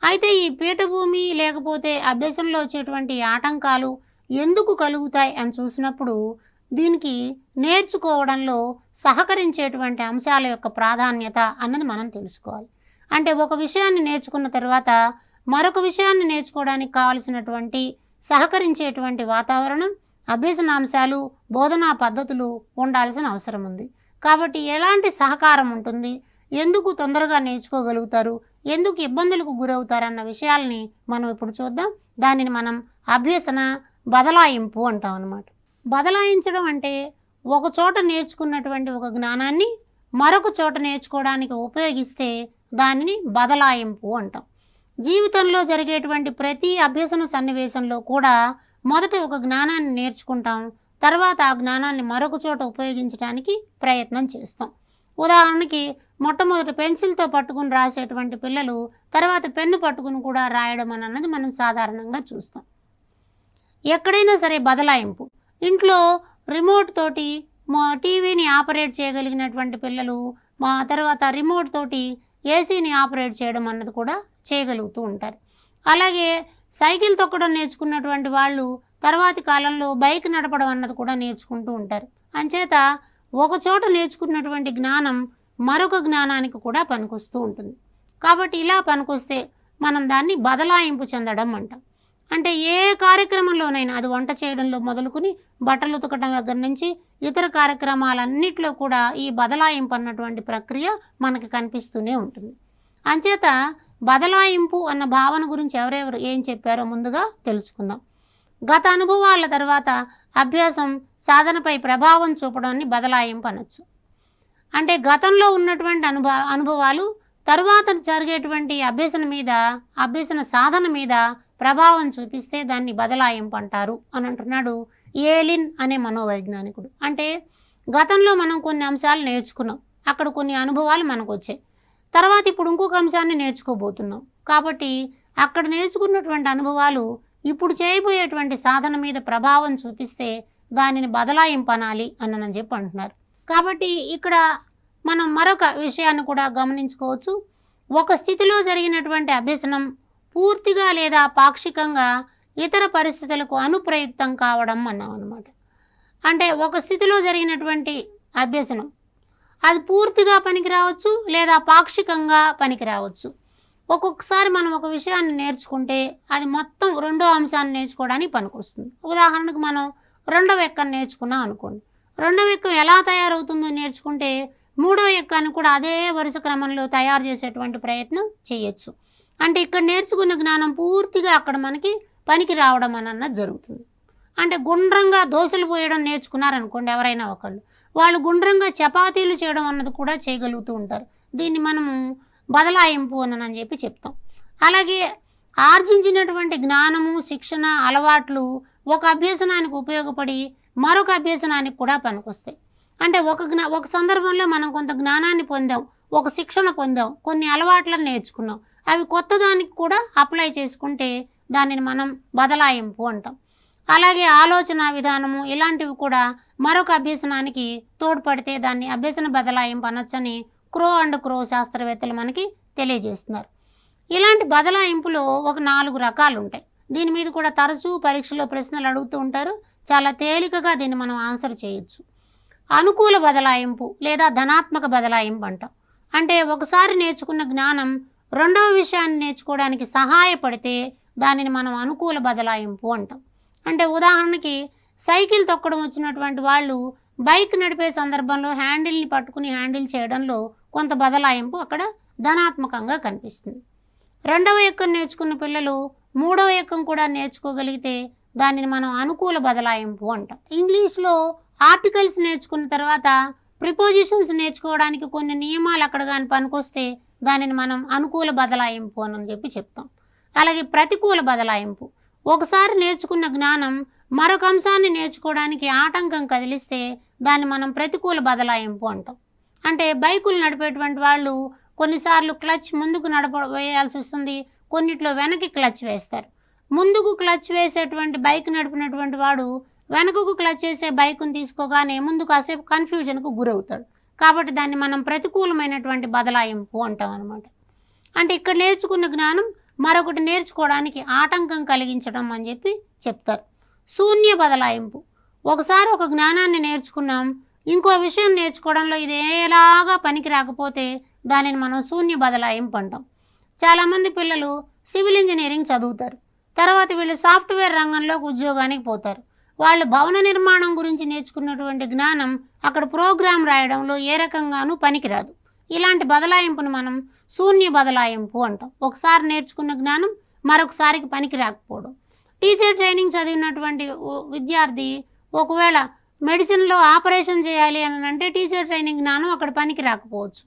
S1: అయితే ఈ పీఠభూమి లేకపోతే అభ్యసనలో వచ్చేటువంటి ఆటంకాలు ఎందుకు కలుగుతాయి అని చూసినప్పుడు దీనికి నేర్చుకోవడంలో సహకరించేటువంటి అంశాల యొక్క ప్రాధాన్యత అన్నది మనం తెలుసుకోవాలి. అంటే ఒక విషయాన్ని నేర్చుకున్న తర్వాత మరొక విషయాన్ని నేర్చుకోవడానికి కావలసినటువంటి సహకరించేటువంటి వాతావరణం, అభ్యసనాంశాలు, బోధనా పద్ధతులు ఉండాల్సిన అవసరం ఉంది. కాబట్టి ఎలాంటి సహకారం ఉంటుంది, ఎందుకు తొందరగా నేర్చుకోగలుగుతారు, ఎందుకు ఇబ్బందులకు గురవుతారన్న విషయాల్ని మనం ఇప్పుడు చూద్దాం. దానిని మనం అభ్యసన బదలాయింపు అంటాం అన్నమాట. బదలాయించడం అంటే ఒక చోట నేర్చుకున్నటువంటి ఒక జ్ఞానాన్ని మరొక చోట నేర్చుకోవడానికి ఉపయోగిస్తే దానిని బదలాయింపు అంటాం. జీవితంలో జరిగేటువంటి ప్రతి అభ్యసన సన్నివేశంలో కూడా మొదట ఒక జ్ఞానాన్ని నేర్చుకుంటాం, తర్వాత ఆ జ్ఞానాన్ని మరొక చోట ఉపయోగించడానికి ప్రయత్నం చేస్తాం. ఉదాహరణకి మొట్టమొదట పెన్సిల్తో పట్టుకుని రాసేటువంటి పిల్లలు తర్వాత పెన్ను పట్టుకుని కూడా రాయడం అన్నది మనం సాధారణంగా చూస్తాం. ఎక్కడైనా సరే బదలాయింపు, ఇంట్లో రిమోట్ తోటి టీవీని ఆపరేట్ చేయగలిగినటువంటి పిల్లలు తర్వాత రిమోట్ తోటి ఏసీని ఆపరేట్ చేయడం అన్నది కూడా చేయగలుగుతూ ఉంటారు. అలాగే సైకిల్ తొక్కడం నేర్చుకున్నటువంటి వాళ్ళు తర్వాతి కాలంలో బైక్ నడపడం అన్నది కూడా నేర్చుకుంటూ ఉంటారు. అంచేత ఒక చోట నేర్చుకున్నటువంటి జ్ఞానం మరొక జ్ఞానానికి కూడా పనికొస్తూ ఉంటుంది. కాబట్టి ఇలా పనికొస్తే మనం దాన్ని బదలాయింపు చెందడం అంటాం. అంటే ఏ కార్యక్రమంలోనైనా, అది వంట చేయడంలో మొదలుకొని బట్టలు ఉతకడం దగ్గర నుంచి ఇతర కార్యక్రమాలన్నింటిలో కూడా ఈ బదలాయింపు అన్నటువంటి ప్రక్రియ మనకి కనిపిస్తూనే ఉంటుంది. అంచేత బదలాయింపు అన్న భావన గురించి ఎవరెవరు ఏం చెప్పారో ముందుగా తెలుసుకుందాం. గత అనుభవాల తర్వాత అభ్యాసం సాధనపై ప్రభావం చూపడాన్ని బదలాయింపు అనొచ్చు. అంటే గతంలో ఉన్నటువంటి అనుభవాలు తరువాత జరిగేటువంటి అభ్యసన సాధన మీద ప్రభావం చూపిస్తే దాన్ని బదలాయింపు అంటారు అని అంటున్నాడు ఏలిన్ అనే మనోవైజ్ఞానికుడు. అంటే గతంలో మనం కొన్ని అంశాలు నేర్చుకున్నాం, అక్కడ కొన్ని అనుభవాలు మనకు వచ్చాయి, తర్వాత ఇప్పుడు ఇంకొక అంశాన్ని నేర్చుకోబోతున్నాం. కాబట్టి అక్కడ నేర్చుకున్నటువంటి అనుభవాలు ఇప్పుడు చేయబోయేటువంటి సాధన మీద ప్రభావం చూపిస్తే దానిని బదలాయింపు అనాలి అని చెప్పి అంటున్నారు. కాబట్టి ఇక్కడ మనం మరొక విషయాన్ని కూడా గమనించుకోవచ్చు. ఒక స్థితిలో జరిగినటువంటి అభ్యసనం పూర్తిగా లేదా పాక్షికంగా ఇతర పరిస్థితులకు అనుప్రయుక్తం కావడం అన్నాం అన్నమాట. అంటే ఒక స్థితిలో జరిగినటువంటి అభ్యసనం అది పూర్తిగా పనికి రావచ్చు లేదా పాక్షికంగా పనికి రావచ్చు. ఒక్కొక్కసారి మనం ఒక విషయాన్ని నేర్చుకుంటే అది మొత్తం రెండో అంశాన్ని నేర్చుకోవడానికి పనికొస్తుంది. ఉదాహరణకు మనం రెండవ ఎక్కను నేర్చుకున్నాం అనుకోండి, రెండవ ఎక్కం ఎలా తయారవుతుందో నేర్చుకుంటే మూడవ ఎక్కాన్ని కూడా అదే వరుస క్రమంలో తయారు చేసేటువంటి ప్రయత్నం చేయొచ్చు. అంటే ఇక్కడ నేర్చుకున్న జ్ఞానం పూర్తిగా అక్కడ మనకి పనికి రావడం అన్నది జరుగుతుంది. అంటే గుండ్రంగా దోశలు పోయడం నేర్చుకున్నారనుకోండి ఎవరైనా ఒకళ్ళు, వాళ్ళు గుండ్రంగా చపాతీలు చేయడం అన్నది కూడా చేయగలుగుతూ ఉంటారు. దీన్ని మనము బదలాయింపు అని చెప్పి చెప్తాం. అలాగే ఆర్జించినటువంటి జ్ఞానము, శిక్షణ, అలవాట్లు ఒక అభ్యసనానికి ఉపయోగపడి మరొక అభ్యసనానికి కూడా పనికొస్తాయి. అంటే ఒక సందర్భంలో మనం కొంత జ్ఞానాన్ని పొందాం, ఒక శిక్షణ పొందాం, కొన్ని అలవాట్లను నేర్చుకున్నాం, అవి కొత్త దానికి కూడా అప్లై చేసుకుంటే దానిని మనం బదలాయింపు అంటాం. అలాగే ఆలోచన విధానము ఇలాంటివి కూడా మరొక అభ్యసనానికి తోడ్పడితే దాన్ని అభ్యసన బదలాయింపు అనొచ్చని క్రో శాస్త్రవేత్తలు మనకి తెలియజేస్తున్నారు. ఇలాంటి బదలాయింపులో ఒక 4 రకాలు ఉంటాయి. దీని మీద కూడా తరచూ పరీక్షలో ప్రశ్నలు అడుగుతూ ఉంటారు. చాలా తేలికగా దీన్ని మనం ఆన్సర్ చేయొచ్చు. అనుకూల బదలాయింపు లేదా ధనాత్మక బదలాయింపు అంటాం. అంటే ఒకసారి నేర్చుకున్న జ్ఞానం రెండవ విషయాన్ని నేర్చుకోవడానికి సహాయపడితే దానిని మనం అనుకూల బదలాయింపు అంటాం. అంటే ఉదాహరణకి సైకిల్ తొక్కడం వచ్చినటువంటి వాళ్ళు బైక్ నడిపే సందర్భంలో హ్యాండిల్ని పట్టుకుని హ్యాండిల్ చేయడంలో కొంత బదలాయింపు అక్కడ ధనాత్మకంగా కనిపిస్తుంది. రెండవ ఎక్కం నేర్చుకున్న పిల్లలు మూడవ ఎక్కం కూడా నేర్చుకోగలిగితే దానిని మనం అనుకూల బదలాయింపు అంటాం. ఇంగ్లీష్లో ఆర్టికల్స్ నేర్చుకున్న తర్వాత ప్రిపోజిషన్స్ నేర్చుకోవడానికి కొన్ని నియమాలు అక్కడ కానీ పనికొస్తే దానిని మనం అనుకూల బదలాయింపు అని చెప్పి చెప్తాం. అలాగే ప్రతికూల బదలాయింపు, ఒకసారి నేర్చుకున్న జ్ఞానం మరొక అంశాన్ని నేర్చుకోవడానికి ఆటంకం కదిలిస్తే దాన్ని మనం ప్రతికూల బదలాయింపు అంటాం. అంటే బైకులు నడిపేటువంటి వాళ్ళు కొన్నిసార్లు క్లచ్ ముందుకు వేయాల్సి వస్తుంది, కొన్నిట్లో వెనక్కి క్లచ్ వేస్తారు. ముందుకు క్లచ్ వేసేటువంటి బైక్ నడిపినటువంటి వాడు వెనకకు క్లచ్ వేసే బైక్ను తీసుకోగానే ముందు కాసేపు కన్ఫ్యూజన్కు గురవుతాడు. కాబట్టి దాన్ని మనం ప్రతికూలమైనటువంటి బదలాయింపు అంటాం అనమాట. అంటే ఇక్కడ నేర్చుకున్న జ్ఞానం మరొకటి నేర్చుకోవడానికి ఆటంకం కలిగించడం అని చెప్పి చెప్తారు. శూన్య బదలాయింపు, ఒకసారి ఒక జ్ఞానాన్ని నేర్చుకున్నాం, ఇంకో విషయం నేర్చుకోవడంలో ఇది ఎలాగా పనికి రాకపోతే దానిని మనం శూన్య బదలాయింపు అంటాం. చాలామంది పిల్లలు సివిల్ ఇంజనీరింగ్ చదువుతారు, తర్వాత వీళ్ళు సాఫ్ట్వేర్ రంగంలోకి ఉద్యోగానికి పోతారు. వాళ్ళు భవన నిర్మాణం గురించి నేర్చుకున్నటువంటి జ్ఞానం అక్కడ ప్రోగ్రాం రాయడంలో ఏ రకంగానూ పనికిరాదు. ఇలాంటి బదలాయింపును మనం శూన్య బదలాయింపు అంటాం. ఒకసారి నేర్చుకున్న జ్ఞానం మరొకసారికి పనికి రాకపోవడం. టీచర్ ట్రైనింగ్ చదివినటువంటి విద్యార్థి ఒకవేళ మెడిసిన్లో ఆపరేషన్ చేయాలి అని అంటే టీచర్ ట్రైనింగ్ జ్ఞానం అక్కడ పనికి రాకపోవచ్చు.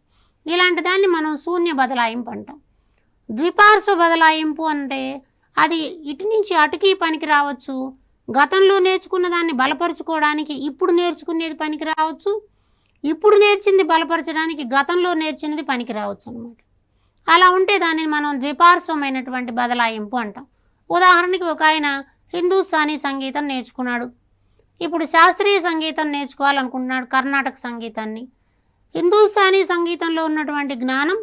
S1: ఇలాంటి దాన్ని మనం శూన్య బదలాయింపు అంటాం. ద్విపార్శ్వ బదలాయింపు అంటే అది ఇటు నుంచి అటుకి పనికి రావచ్చు. గతంలో నేర్చుకున్న దాన్ని బలపరుచుకోవడానికి ఇప్పుడు నేర్చుకునేది పనికి రావచ్చు, ఇప్పుడు నేర్చింది బలపరచడానికి గతంలో నేర్చినది పనికి రావచ్చు అనమాట. అలా ఉంటే దానిని మనం ద్విపార్శ్వమైనటువంటి బదలాయింపు అంటాం. ఉదాహరణకి ఒక ఆయన హిందుస్థానీ సంగీతం నేర్చుకున్నాడు, ఇప్పుడు శాస్త్రీయ సంగీతం నేర్చుకోవాలనుకుంటున్నాడు, కర్ణాటక సంగీతాన్ని. హిందుస్థానీ సంగీతంలో ఉన్నటువంటి జ్ఞానం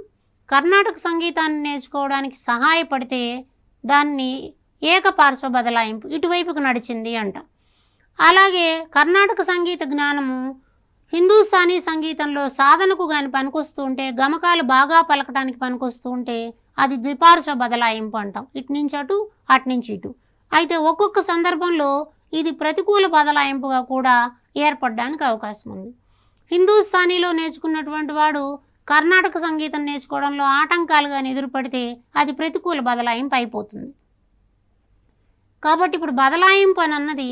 S1: కర్ణాటక సంగీతాన్ని నేర్చుకోవడానికి సహాయపడితే దాన్ని ఏకపార్శ్వ బదలాయింపు, ఇటువైపుకు నడిచింది అంట. అలాగే కర్ణాటక సంగీత జ్ఞానము హిందుస్థానీ సంగీతంలో సాధనకు కానీ పనికొస్తూ ఉంటే, గమకాలు బాగా పలకడానికి పనికొస్తూ ఉంటే అది ద్విపార్శ్వ బదలాయింపు అంటాం. ఇటు నుంచి అటు, అటు నుంచి ఇటు. అయితే ఒక్కొక్క సందర్భంలో ఇది ప్రతికూల బదలాయింపుగా కూడా ఏర్పడడానికి అవకాశం ఉంది. హిందుస్థానీలో నేర్చుకున్నటువంటి వాడు కర్ణాటక సంగీతం నేర్చుకోవడంలో ఆటంకాలుగా ఎదురుపడితే అది ప్రతికూల బదలాయింపు అయిపోతుంది. కాబట్టి ఇప్పుడు బదలాయింపు అని అన్నది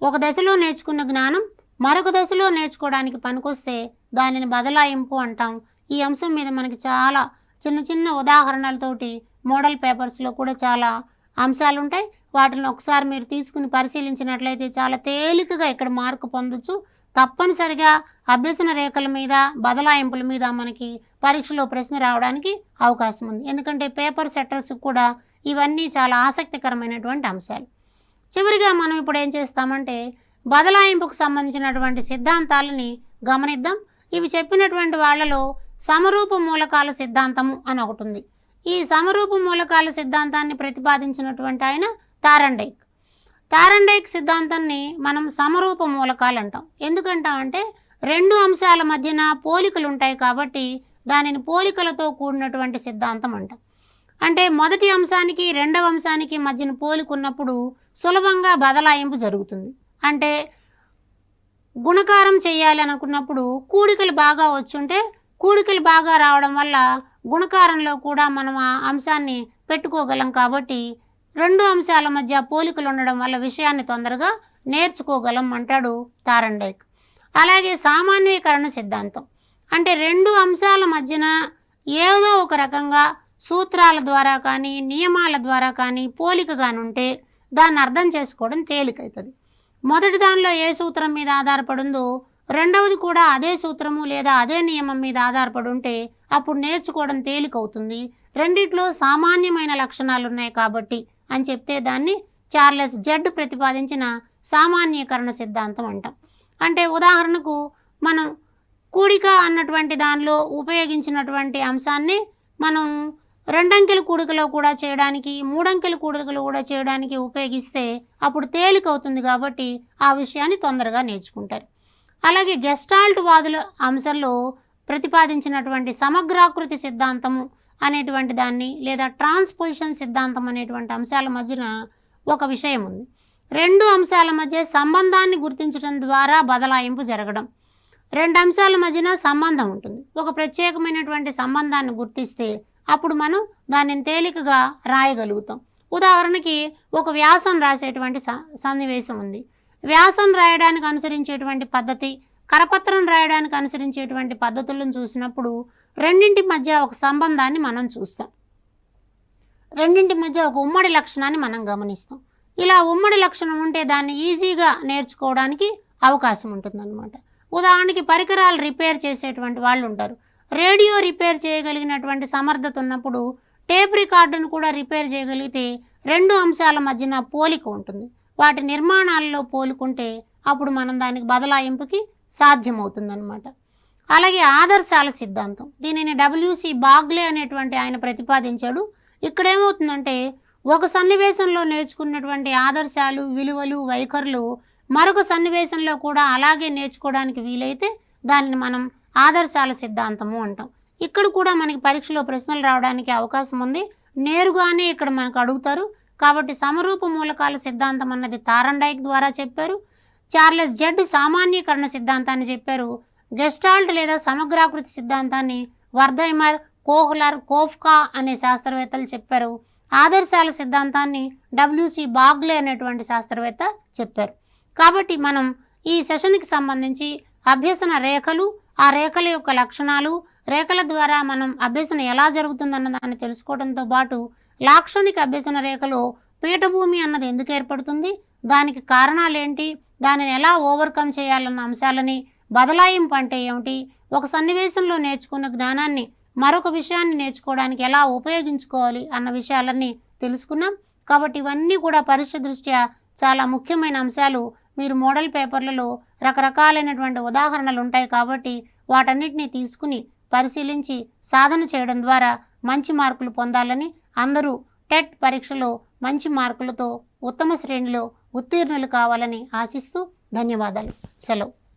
S1: ఒక దశలో నేర్చుకున్న జ్ఞానం మరొక దశలో నేర్చుకోవడానికి పనికొస్తే దానిని బదలాయింపు అంటాం. ఈ అంశం మీద మనకి చాలా చిన్న చిన్న ఉదాహరణలతోటి మోడల్ పేపర్స్లో కూడా చాలా అంశాలు ఉంటాయి. వాటిని ఒకసారి మీరు తీసుకుని పరిశీలించినట్లయితే చాలా తేలికగా ఇక్కడ మార్కు పొందొచ్చు. తప్పనిసరిగా అభ్యసన రేఖల మీద, బదలాయింపుల మీద మనకి పరీక్షలో ప్రశ్న రావడానికి అవకాశం ఉంది. ఎందుకంటే పేపర్ సెట్టర్స్కి కూడా ఇవన్నీ చాలా ఆసక్తికరమైనటువంటి అంశాలు. చివరిగా మనం ఇప్పుడు ఏం చేస్తామంటే బదలాయింపుకు సంబంధించినటువంటి సిద్ధాంతాలని గమనిద్దాం. ఇవి చెప్పినటువంటి వాళ్ళలో సమరూప మూలకాల సిద్ధాంతము అని ఒకటి ఉంది. ఈ సమరూప మూలకాల సిద్ధాంతాన్ని ప్రతిపాదించినటువంటి ఆయన థారండైక్. థారండైక్ సిద్ధాంతాన్ని మనం సమరూప మూలకాలు అంటాం. ఎందుకంటామంటే రెండు అంశాల మధ్యన పోలికలు ఉంటాయి కాబట్టి దానిని పోలికలతో కూడినటువంటి సిద్ధాంతం అంటాం. అంటే మొదటి అంశానికి రెండవ అంశానికి మధ్యన పోలిక ఉన్నప్పుడు సులభంగా బదలాయింపు జరుగుతుంది. అంటే గుణకారం చేయాలి అనుకున్నప్పుడు కూడికలు బాగా వచ్చుంటే కూడికలు బాగా రావడం వల్ల గుణకారంలో కూడా మనం ఆ అంశాన్ని పెట్టుకోగలం. కాబట్టి రెండు అంశాల మధ్య పోలికలు ఉండడం వల్ల విషయాన్ని తొందరగా నేర్చుకోగలం అంటాడు థారండైక్. అలాగే సామాన్యీకరణ సిద్ధాంతం అంటే రెండు అంశాల మధ్యన ఏదో ఒక రకంగా సూత్రాల ద్వారా కానీ నియమాల ద్వారా కానీ పోలిక కానుంటే దాన్ని అర్థం చేసుకోవడం తేలికవుతుంది. మొదటి దానిలో ఏ సూత్రం మీద ఆధారపడిందో రెండవది కూడా అదే సూత్రము లేదా అదే నియమం మీద ఆధారపడి ఉంటే అప్పుడు నేర్చుకోవడం తేలికవుతుంది. రెండిట్లో సామాన్యమైన లక్షణాలు ఉన్నాయి కాబట్టి అని చెప్తే దాన్ని చార్లెస్ జడ్ ప్రతిపాదించిన సామాన్యీకరణ సిద్ధాంతం అంటాం. అంటే ఉదాహరణకు మనం కూడిక అన్నటువంటి దానిలో ఉపయోగించినటువంటి అంశాన్ని మనం రెండంకెల కూడికలో కూడా చేయడానికి, మూడంకెల కూడికలు కూడా చేయడానికి ఉపయోగిస్తే అప్పుడు తేలికవుతుంది కాబట్టి ఆ విషయాన్ని తొందరగా నేర్చుకుంటారు. అలాగే గెస్టాల్ట్ వాదుల అంశంలో ప్రతిపాదించినటువంటి సమగ్రాకృతి సిద్ధాంతము అనేటువంటి దాన్ని లేదా ట్రాన్స్పోజిషన్ సిద్ధాంతం అనేటువంటి అంశాల మధ్యన ఒక విషయం ఉంది. రెండు అంశాల మధ్య సంబంధాన్ని గుర్తించడం ద్వారా బదలాయింపు జరగడం. రెండు అంశాల మధ్యన సంబంధం ఉంటుంది. ఒక ప్రత్యేకమైనటువంటి సంబంధాన్ని గుర్తిస్తే అప్పుడు మనం దానిని తేలికగా రాయగలుగుతాం. ఉదాహరణకి ఒక వ్యాసం రాసేటువంటి సన్నివేశం ఉంది. వ్యాసం రాయడానికి అనుసరించేటువంటి పద్ధతి, కరపత్రం రాయడానికి అనుసరించేటువంటి పద్ధతులను చూసినప్పుడు రెండింటి మధ్య ఒక సంబంధాన్ని మనం చూస్తాం, రెండింటి మధ్య ఒక ఉమ్మడి లక్షణాన్ని మనం గమనిస్తాం. ఇలా ఉమ్మడి లక్షణం ఉంటే దాన్ని ఈజీగా నేర్చుకోవడానికి అవకాశం ఉంటుందన్నమాట. ఉదాహరణకి పరికరాలు రిపేర్ చేసేటువంటి వాళ్ళు ఉంటారు. రేడియో రిపేర్ చేయగలిగినటువంటి సమర్థత ఉన్నప్పుడు టేప్ రికార్డును కూడా రిపేర్ చేయగలిగితే రెండు అంశాల మధ్యన పోలిక ఉంటుంది. వాటి నిర్మాణాలలో పోలుకుంటే అప్పుడు మనం దానికి బదలాయింపుకి సాధ్యమవుతుందన్నమాట. అలాగే ఆదర్శాల సిద్ధాంతం, దీనిని WC బాగ్లే అనేటువంటి ఆయన ప్రతిపాదించాడు. ఇక్కడ ఏమవుతుందంటే ఒక సన్నివేశంలో నేర్చుకున్నటువంటి ఆదర్శాలు, విలువలు, వైఖరులు మరొక సన్నివేశంలో కూడా అలాగే నేర్చుకోవడానికి వీలైతే దానిని మనం ఆదర్శాల సిద్ధాంతము అంటాం. ఇక్కడ కూడా మనకి పరీక్షలో ప్రశ్నలు రావడానికి అవకాశం ఉంది. నేరుగానే ఇక్కడ మనకు అడుగుతారు. కాబట్టి సమరూప మూలకాల సిద్ధాంతం అన్నది తారండైక్ ద్వారా చెప్పారు. చార్లెస్ జెడ్ సామాన్యీకరణ సిద్ధాంతాన్ని చెప్పారు. గెస్టాల్ట్ లేదా సమగ్రాకృతి సిద్ధాంతాన్ని వర్ధైమర్, కోహ్లర్, కోఫ్కా అనే శాస్త్రవేత్తలు చెప్పారు. ఆదర్శాల సిద్ధాంతాన్ని WC బాగ్లే అనేటువంటి శాస్త్రవేత్త చెప్పారు. కాబట్టి మనం ఈ సెషన్కి సంబంధించి అభ్యసన రేఖలు, ఆ రేఖల యొక్క లక్షణాలు, రేఖల ద్వారా మనం అభ్యసన ఎలా జరుగుతుందన్న దాన్ని తెలుసుకోవడంతో పాటు లాక్షణిక అభ్యసన రేఖలో పీఠభూమి అన్నది ఎందుకు ఏర్పడుతుంది, దానికి కారణాలు ఏంటి, దానిని ఎలా ఓవర్కమ్ చేయాలన్న అంశాలని, బదలాయింపు అంటే ఏమిటి, ఒక సన్నివేశంలో నేర్చుకున్న జ్ఞానాన్ని మరొక విషయాన్ని నేర్చుకోవడానికి ఎలా ఉపయోగించుకోవాలి అన్న విషయాలన్నీ తెలుసుకున్నాం. కాబట్టి ఇవన్నీ కూడా పరీక్ష దృష్ట్యా చాలా ముఖ్యమైన అంశాలు. మీరు మోడల్ పేపర్లలో రకరకాలైనటువంటి ఉదాహరణలు ఉంటాయి కాబట్టి వాటన్నిటిని తీసుకుని పరిశీలించి సాధన చేయడం ద్వారా మంచి మార్కులు పొందాలని, అందరూ టెట్ పరీక్షలో మంచి మార్కులతో ఉత్తమ శ్రేణిలో ఉత్తీర్ణులు కావాలని ఆశిస్తూ ధన్యవాదాలు. సెలవు.